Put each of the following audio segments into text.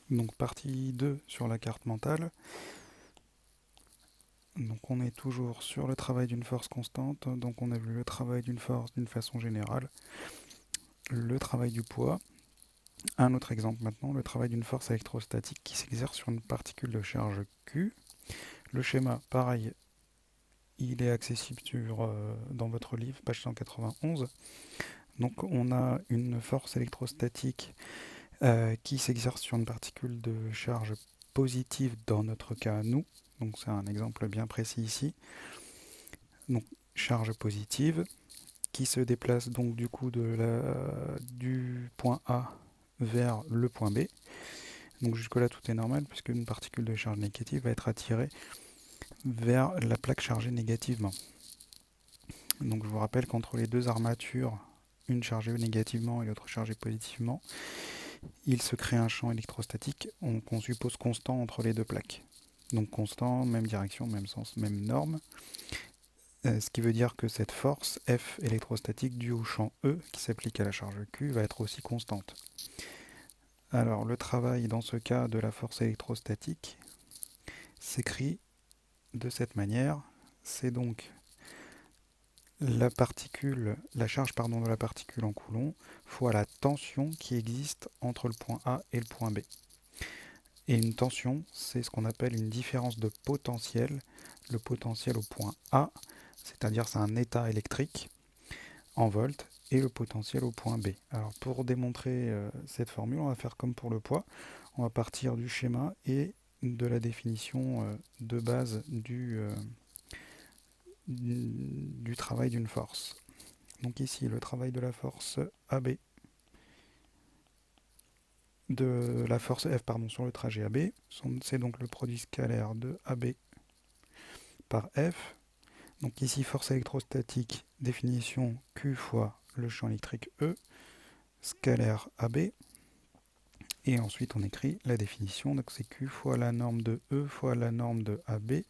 Donc partie 2 sur la carte mentale. Donc on est toujours sur le travail d'une force constante. Donc on a vu le travail d'une force d'une façon générale, le travail du poids. Un autre exemple maintenant, le travail d'une force électrostatique qui s'exerce sur une particule de charge Q. Le schéma, pareil, il est accessible dans votre livre, page 191. Donc on a une force électrostatique qui s'exerce sur une particule de charge positive dans notre cas nous. Donc c'est un exemple bien précis ici. Donc charge positive qui se déplace donc du coup du point A vers le point B. Donc jusque-là tout est normal puisque une particule de charge négative va être attirée vers la plaque chargée négativement. Donc je vous rappelle qu'entre les deux armatures, une chargée négativement et l'autre chargée positivement, il se crée un champ électrostatique qu'on suppose constant entre les deux plaques. Donc constant, même direction, même sens, même norme. Ce qui veut dire que cette force F électrostatique due au champ E qui s'applique à la charge Q va être aussi constante. Alors le travail dans ce cas de la force électrostatique s'écrit de cette manière. C'est donc la charge de la particule en coulomb fois la tension qui existe entre le point A et le point B. Et une tension, c'est ce qu'on appelle une différence de potentiel. Le potentiel au point A, c'est-à-dire c'est un état électrique en volts, et le potentiel au point B. Alors pour démontrer cette formule, on va faire comme pour le poids. On va partir du schéma et de la définition de base du travail d'une force. Donc ici, le travail de la force AB, de la force F sur le trajet AB, c'est donc le produit scalaire de AB par F. Donc ici, force électrostatique, définition Q fois le champ électrique E, scalaire AB. Et ensuite, on écrit la définition, donc c'est Q fois la norme de E fois la norme de AB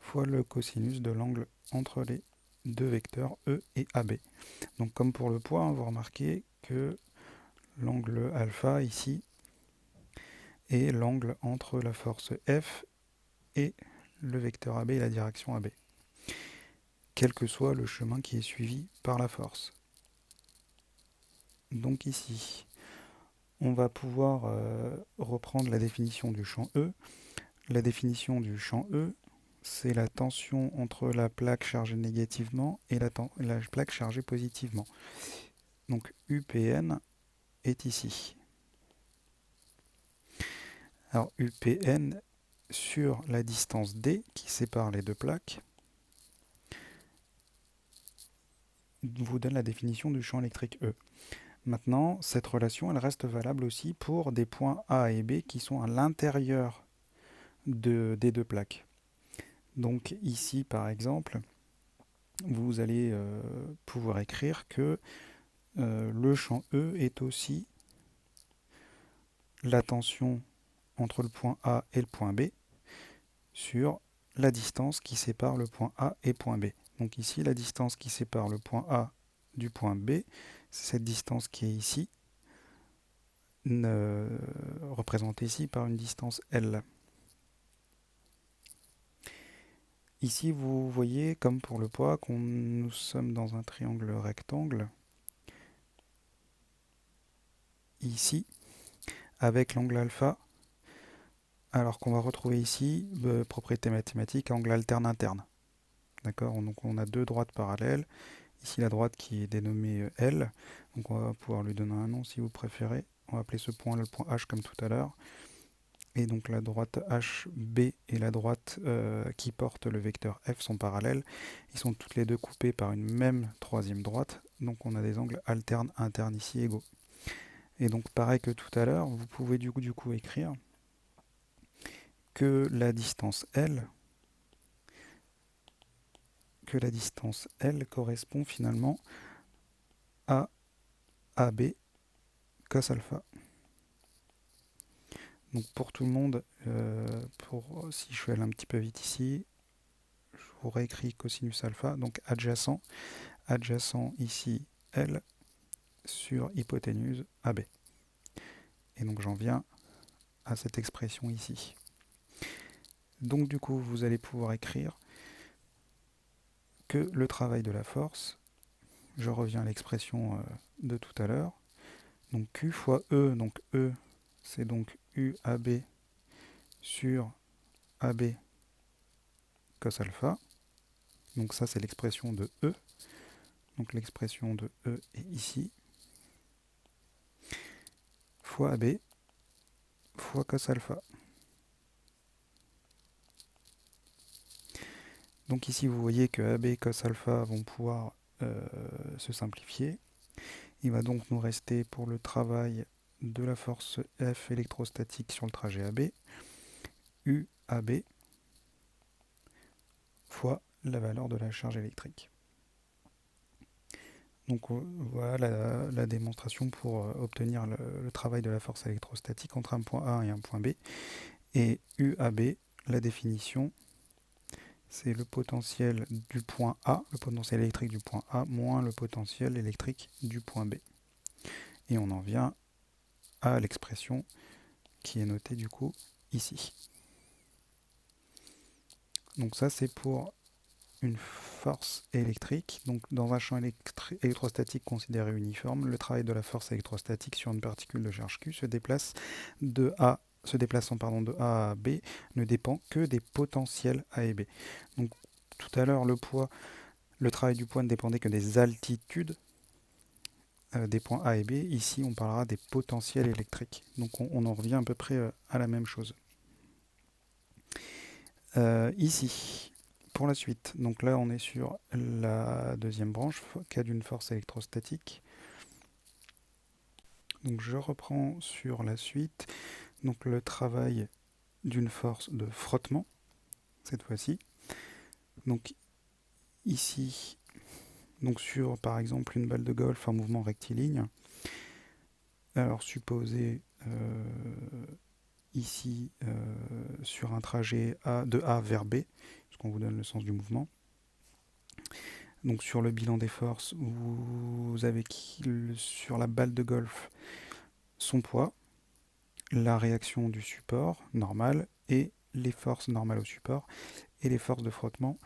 fois le cosinus de l'angle entre les deux vecteurs E et AB. Donc comme pour le poids, vous remarquez que l'angle alpha ici est l'angle entre la force F et le vecteur AB et la direction AB, quel que soit le chemin qui est suivi par la force. Donc ici, on va pouvoir reprendre la définition du champ E. La définition du champ E, c'est la tension entre la plaque chargée négativement et la plaque chargée positivement. Donc UPN est ici. Alors UPN sur la distance D qui sépare les deux plaques vous donne la définition du champ électrique E. Maintenant, cette relation, elle reste valable aussi pour des points A et B qui sont à l'intérieur des deux plaques. Donc ici, par exemple, vous allez pouvoir écrire que le champ E est aussi la tension entre le point A et le point B sur la distance qui sépare le point A et le point B. Donc ici, la distance qui sépare le point A du point B, c'est cette distance qui est ici, représentée ici par une distance L. Ici, vous voyez, comme pour le poids, nous sommes dans un triangle rectangle, ici, avec l'angle alpha, alors qu'on va retrouver ici, propriété mathématique, angle alterne interne. D'accord? Donc on a deux droites parallèles. Ici la droite qui est dénommée L. Donc on va pouvoir lui donner un nom si vous préférez. On va appeler ce point le point H comme tout à l'heure. Et donc la droite HB et la droite qui porte le vecteur F sont parallèles. Ils sont toutes les deux coupées par une même troisième droite. Donc on a des angles alternes internes ici égaux. Et donc pareil que tout à l'heure, vous pouvez du coup écrire que la distance L correspond finalement à AB cos alpha. Donc pour tout le monde, si je vais aller un petit peu vite ici, je vous réécris cosinus alpha, donc adjacent ici L sur hypoténuse AB. Et donc j'en viens à cette expression ici. Donc du coup, vous allez pouvoir écrire que le travail de la force, je reviens à l'expression de tout à l'heure, donc Q fois E, donc E, c'est donc UAB sur AB cos alpha. Donc ça, c'est l'expression de E. Donc l'expression de E est ici. Fois AB fois cos alpha. Donc ici, vous voyez que AB et cos alpha vont pouvoir se simplifier. Il va donc nous rester pour le travail de la force F électrostatique sur le trajet AB, UAB fois la valeur de la charge électrique. Donc voilà la démonstration pour obtenir le travail de la force électrostatique entre un point A et un point B. Et UAB, la définition, c'est le potentiel du point A, le potentiel électrique du point A, moins le potentiel électrique du point B. Et on en vient à l'expression qui est notée du coup ici. Donc ça, c'est pour une force électrique. Donc dans un champ électrostatique considéré uniforme, le travail de la force électrostatique sur une particule de charge Q se déplaçant de A à B ne dépend que des potentiels A et B. Donc tout à l'heure, le travail du poids ne dépendait que des altitudes des points A et B. Ici, on parlera des potentiels électriques. Donc on en revient à peu près à la même chose. Ici, pour la suite, donc là on est sur la deuxième branche, cas d'une force électrostatique. Donc je reprends sur la suite, donc le travail d'une force de frottement, cette fois-ci. Donc ici, donc sur par exemple une balle de golf en mouvement rectiligne, alors supposez ici sur un trajet de A vers B, puisqu'on vous donne le sens du mouvement. Donc sur le bilan des forces, vous avez sur la balle de golf son poids, la réaction du support normal et les forces normales au support et les forces de frottement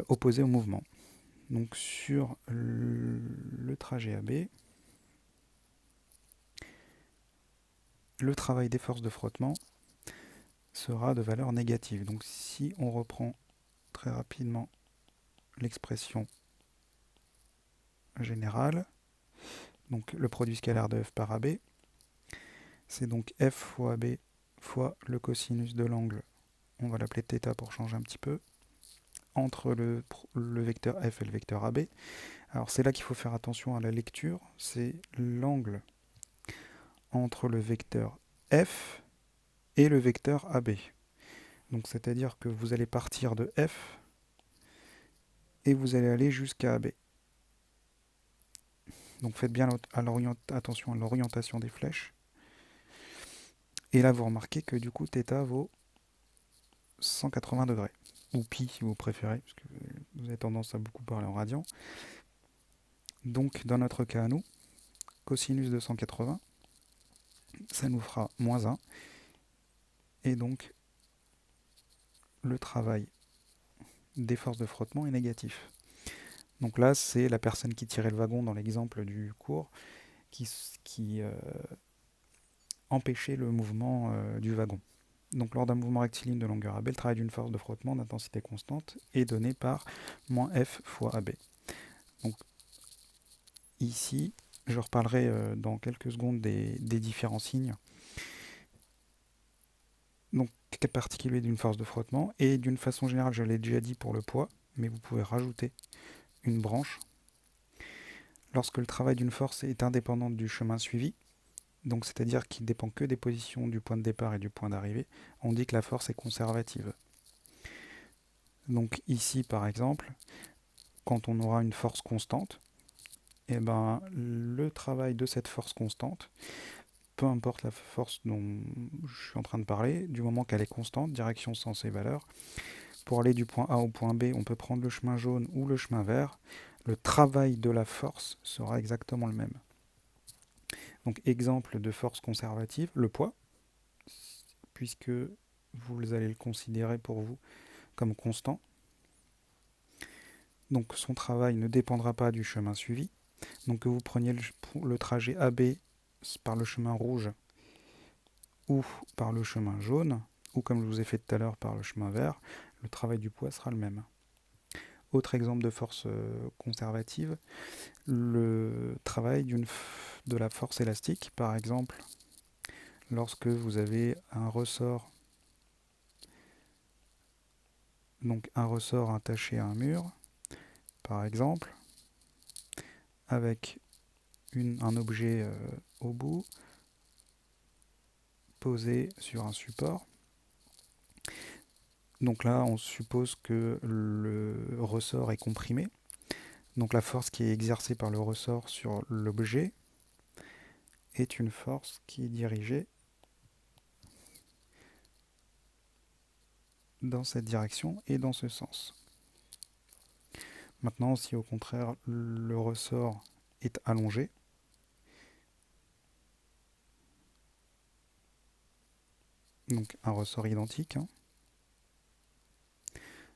opposées au mouvement. Donc sur le trajet AB, le travail des forces de frottement sera de valeur négative. Donc si on reprend très rapidement l'expression générale, donc le produit scalaire de F par AB, c'est donc F fois AB fois le cosinus de l'angle, on va l'appeler θ pour changer un petit peu, entre le vecteur F et le vecteur AB. Alors c'est là qu'il faut faire attention à la lecture, c'est l'angle entre le vecteur F et le vecteur AB. Donc c'est-à-dire que vous allez partir de F et vous allez aller jusqu'à AB. Donc faites bien attention à l'orientation des flèches. Et là vous remarquez que du coup θ vaut 180 degrés, ou pi si vous préférez, parce que vous avez tendance à beaucoup parler en radian. Donc dans notre cas à nous, cosinus de 180, ça nous fera moins 1. Et donc le travail des forces de frottement est négatif. Donc là, c'est la personne qui tirait le wagon dans l'exemple du cours qui empêchait le mouvement du wagon. Donc lors d'un mouvement rectiligne de longueur AB, le travail d'une force de frottement d'intensité constante est donné par moins F fois AB. Donc ici, je reparlerai dans quelques secondes des différents signes. Donc cas particulier d'une force de frottement, et d'une façon générale, je l'ai déjà dit pour le poids, mais vous pouvez rajouter une branche lorsque le travail d'une force est indépendant du chemin suivi, donc c'est-à-dire qu'il ne dépend que des positions du point de départ et du point d'arrivée, on dit que la force est conservative. Donc ici par exemple, quand on aura une force constante, et ben, le travail de cette force constante, peu importe la force dont je suis en train de parler, du moment qu'elle est constante, direction, sens et valeur, pour aller du point A au point B, on peut prendre le chemin jaune ou le chemin vert, le travail de la force sera exactement le même. Donc exemple de force conservative, le poids. puisque vous allez le considérer pour vous comme constant. Donc son travail ne dépendra pas du chemin suivi. Donc que vous preniez le trajet AB par le chemin rouge ou par le chemin jaune, ou comme je vous ai fait tout à l'heure par le chemin vert, le travail du poids sera le même. Autre exemple de force conservative, le travail de la force élastique, par exemple, lorsque vous avez un ressort, donc un ressort attaché à un mur, par exemple, avec un objet au bout, posé sur un support. Donc là, on suppose que le ressort est comprimé. Donc la force qui est exercée par le ressort sur l'objet est une force qui est dirigée dans cette direction et dans ce sens. Maintenant, si au contraire le ressort est allongé, donc un ressort identique,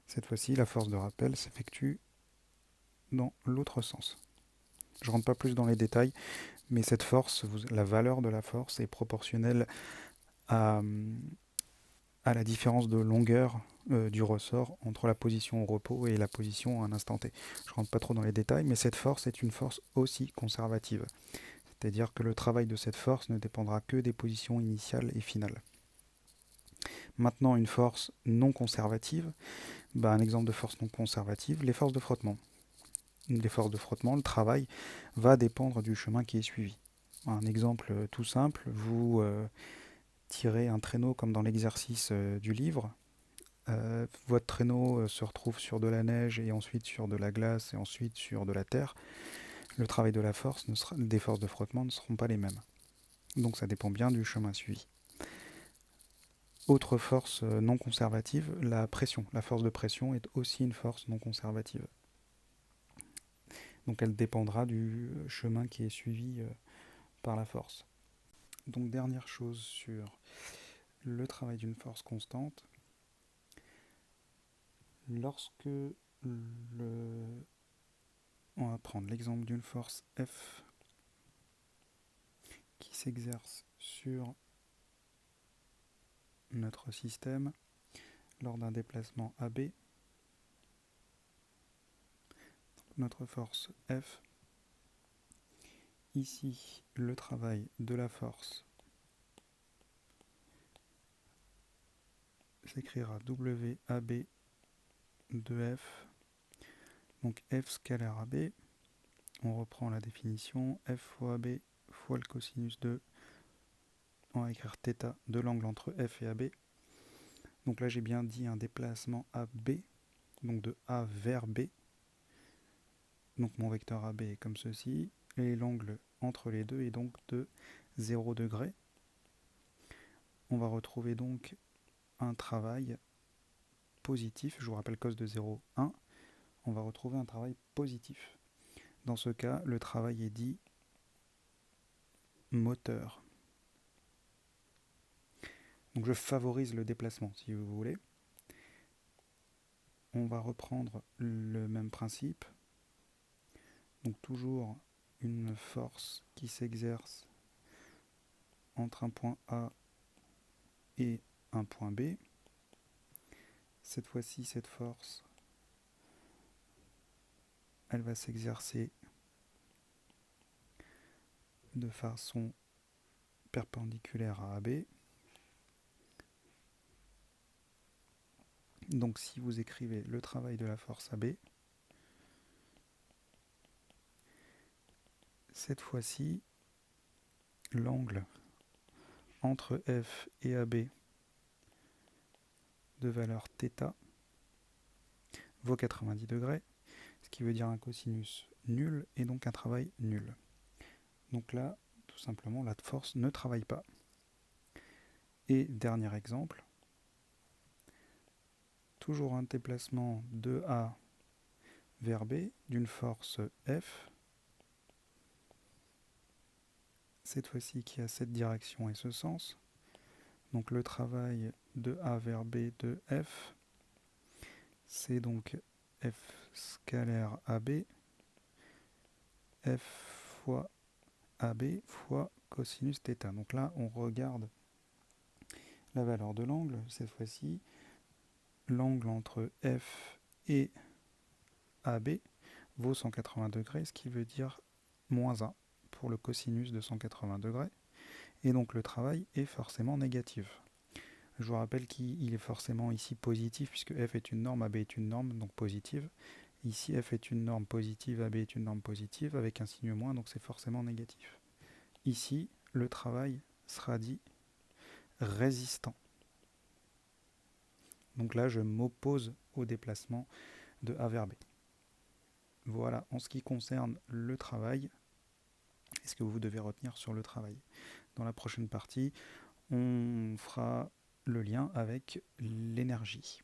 cette fois-ci la force de rappel s'effectue dans l'autre sens. Je ne rentre pas plus dans les détails, mais cette force, la valeur de la force est proportionnelle à la différence de longueur du ressort entre la position au repos et la position à un instant T. Je ne rentre pas trop dans les détails, mais cette force est une force aussi conservative. C'est-à-dire que le travail de cette force ne dépendra que des positions initiales et finales. Maintenant, une force non conservative, un exemple de force non conservative, les forces de frottement. Les forces de frottement, le travail va dépendre du chemin qui est suivi. Un exemple tout simple, vous tirez un traîneau comme dans l'exercice du livre. Votre traîneau se retrouve sur de la neige et ensuite sur de la glace et ensuite sur de la terre. Le travail de la force, des forces de frottement ne seront pas les mêmes. Donc ça dépend bien du chemin suivi. Autre force non conservative, la pression. La force de pression est aussi une force non conservative. Donc elle dépendra du chemin qui est suivi par la force. Donc dernière chose sur le travail d'une force constante. Lorsque on va prendre l'exemple d'une force F qui s'exerce sur notre système lors d'un déplacement AB, notre force F, ici le travail de la force s'écrira WAB de F, donc F scalaire AB, on reprend la définition, F fois AB fois le cosinus de, on va écrire θ de l'angle entre F et AB. Donc là j'ai bien dit un déplacement AB, donc de A vers B. Donc mon vecteur AB est comme ceci, et l'angle entre les deux est donc de 0 degré. On va retrouver donc un travail positif, je vous rappelle cos de 0, 1, on va retrouver un travail positif. Dans ce cas, le travail est dit moteur. Donc je favorise le déplacement, si vous voulez. On va reprendre le même principe. Donc toujours une force qui s'exerce entre un point A et un point B. Cette fois-ci, cette force, elle va s'exercer de façon perpendiculaire à AB. Donc si vous écrivez le travail de la force AB, cette fois-ci, l'angle entre F et AB de valeur θ vaut 90 degrés, ce qui veut dire un cosinus nul et donc un travail nul. Donc là, tout simplement, la force ne travaille pas. Et dernier exemple, toujours un déplacement de A vers B d'une force F, cette fois-ci qui a cette direction et ce sens. Donc le travail de A vers B de F, c'est donc F scalaire AB, F fois AB fois cosinus θ. Donc là, on regarde la valeur de l'angle, cette fois-ci. L'angle entre F et AB vaut 180 degrés, ce qui veut dire moins 1 pour le cosinus de 180 degrés. Et donc le travail est forcément négatif. Je vous rappelle qu'il est forcément ici positif, puisque F est une norme, AB est une norme, donc positive. Ici, F est une norme positive, AB est une norme positive, avec un signe moins, donc c'est forcément négatif. Ici, le travail sera dit résistant. Donc là, je m'oppose au déplacement de A vers B. Voilà, en ce qui concerne le travail, est-ce que vous devez retenir sur le travail. Dans la prochaine partie, on fera le lien avec l'énergie.